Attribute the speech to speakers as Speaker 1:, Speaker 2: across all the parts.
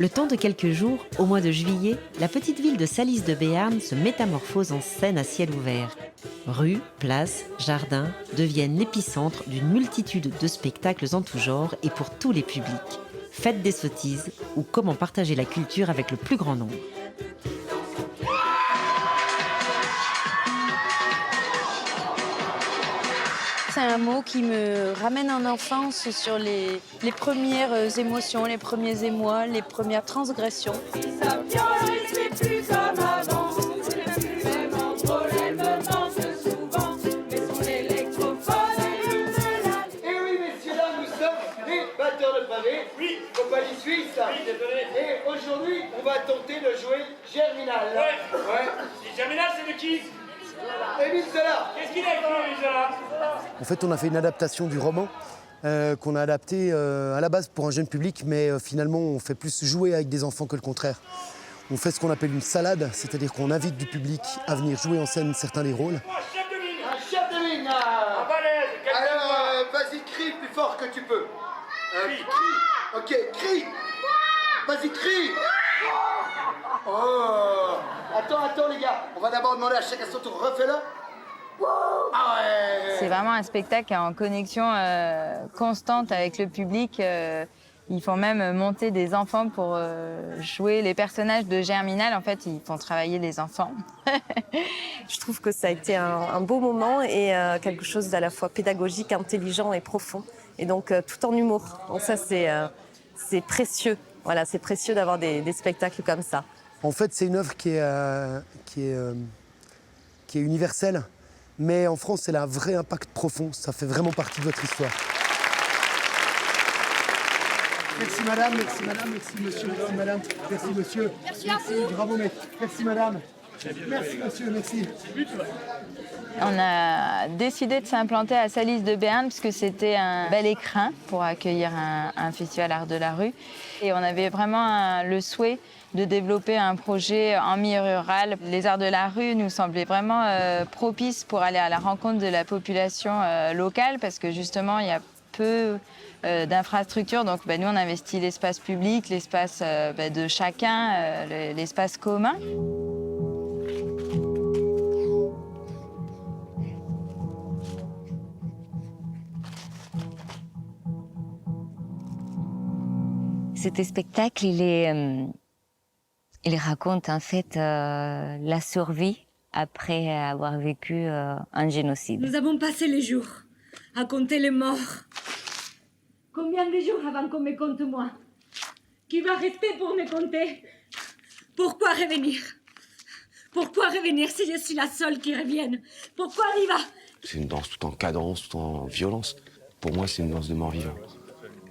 Speaker 1: Le temps de quelques jours, au mois de juillet, la petite ville de Salis de Béarn se métamorphose en scène à ciel ouvert. Rues, places, jardins deviennent l'épicentre d'une multitude de spectacles en tout genre et pour tous les publics. Fête des sottises ou comment partager la culture avec le plus grand nombre.
Speaker 2: C'est un mot qui me ramène en enfance sur les premières émotions, les premiers émois, les premières transgressions.
Speaker 3: Oui, compagnie suisse. Oui, désolé. Et aujourd'hui, on va tenter de jouer Germinal. Ouais. Et Germinal, c'est de qui? Émile Zola. Qu'est-ce qu'il a écrit, Émile Zola?
Speaker 4: En fait, on a fait une adaptation du roman qu'on a adapté à la base pour un jeune public, mais finalement, on fait plus jouer avec des enfants que le contraire. On fait ce qu'on appelle une salade, c'est-à-dire qu'on invite du public à venir jouer en scène certains des rôles.
Speaker 3: Chef de ligne. Un chef de ligne. Un balèze. Alors, vas-y, crie plus fort que tu peux. Crie. Ok, crie. Vas-y, crie. Oh. Attends, les gars. On va d'abord demander à chacun son tour. Refais-le. Ah ouais.
Speaker 2: C'est vraiment un spectacle en connexion constante avec le public. Ils font même monter des enfants pour jouer les personnages de Germinal. En fait, ils font travailler les enfants.
Speaker 5: Je trouve que ça a été un beau moment et quelque chose d'à la fois pédagogique, intelligent et profond. Et donc, tout en humour. Donc ça, c'est précieux. Voilà, c'est précieux d'avoir des spectacles comme ça.
Speaker 4: En fait, c'est une œuvre qui est universelle, mais en France, elle a un vrai impact profond. Ça fait vraiment partie de votre histoire. Merci madame, merci monsieur, merci madame, merci monsieur. Merci à vous. Bravo mec, merci madame. Merci monsieur, merci.
Speaker 2: On a décidé de s'implanter à Salis de Béarn parce que c'était un bel écrin pour accueillir un festival Art de la rue. Et on avait vraiment le souhait de développer un projet en milieu rural. Les Arts de la rue nous semblaient vraiment propices pour aller à la rencontre de la population locale parce que justement, il y a peu d'infrastructures. Donc nous, on investit l'espace public, l'espace de chacun, l'espace commun.
Speaker 6: Cet spectacle, il raconte en fait la survie après avoir vécu un génocide.
Speaker 7: Nous avons passé les jours à compter les morts. Combien de jours avant qu'on me compte moi? Qui va rester pour me compter? Pourquoi revenir? Pourquoi revenir si je suis la seule qui revienne? Pourquoi Riva?
Speaker 8: C'est une danse tout en cadence, tout en violence. Pour moi, c'est une danse de mort-vivant.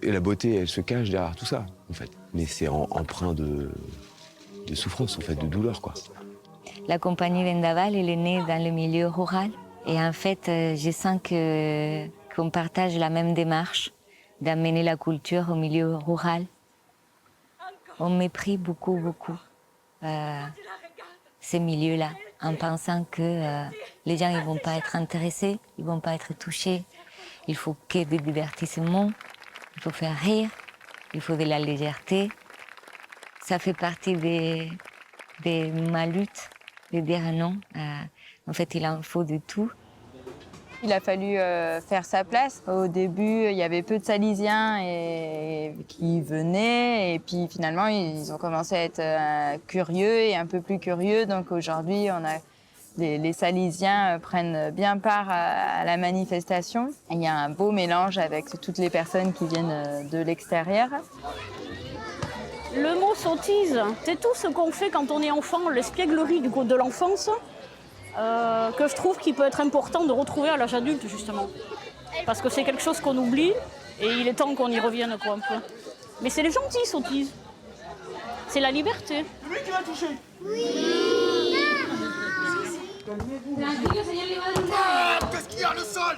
Speaker 8: Et la beauté, elle se cache derrière tout ça, en fait. Mais c'est empreint de souffrance, en fait, de douleur, quoi.
Speaker 6: La compagnie Vendaval, elle est née dans le milieu rural. Et en fait, je sens qu'on partage la même démarche d'amener la culture au milieu rural. On méprise beaucoup ces milieux-là, en pensant que les gens ne vont pas être intéressés, ils ne vont pas être touchés. Il faut que du divertissement. Il faut faire rire, il faut de la légèreté. Ça fait partie de ma lutte de dire non. En fait, il en faut de tout.
Speaker 2: Il a fallu faire sa place. Au début, il y avait peu de Salisiens qui venaient. Et puis finalement, ils ont commencé à être curieux et un peu plus curieux. Donc aujourd'hui, les Salisiens prennent bien part à la manifestation. Il y a un beau mélange avec toutes les personnes qui viennent de l'extérieur.
Speaker 9: Le mot sottise, c'est tout ce qu'on fait quand on est enfant, l'espièglerie de l'enfance, que je trouve qu'il peut être important de retrouver à l'âge adulte, justement. Parce que c'est quelque chose qu'on oublie et il est temps qu'on y revienne un peu. Mais c'est les gentils sottises. C'est la liberté.
Speaker 3: C'est lui qui va toucher.
Speaker 7: Tranquilo, señor Livaldo.
Speaker 3: Qu'est-ce qu'il y a le sol?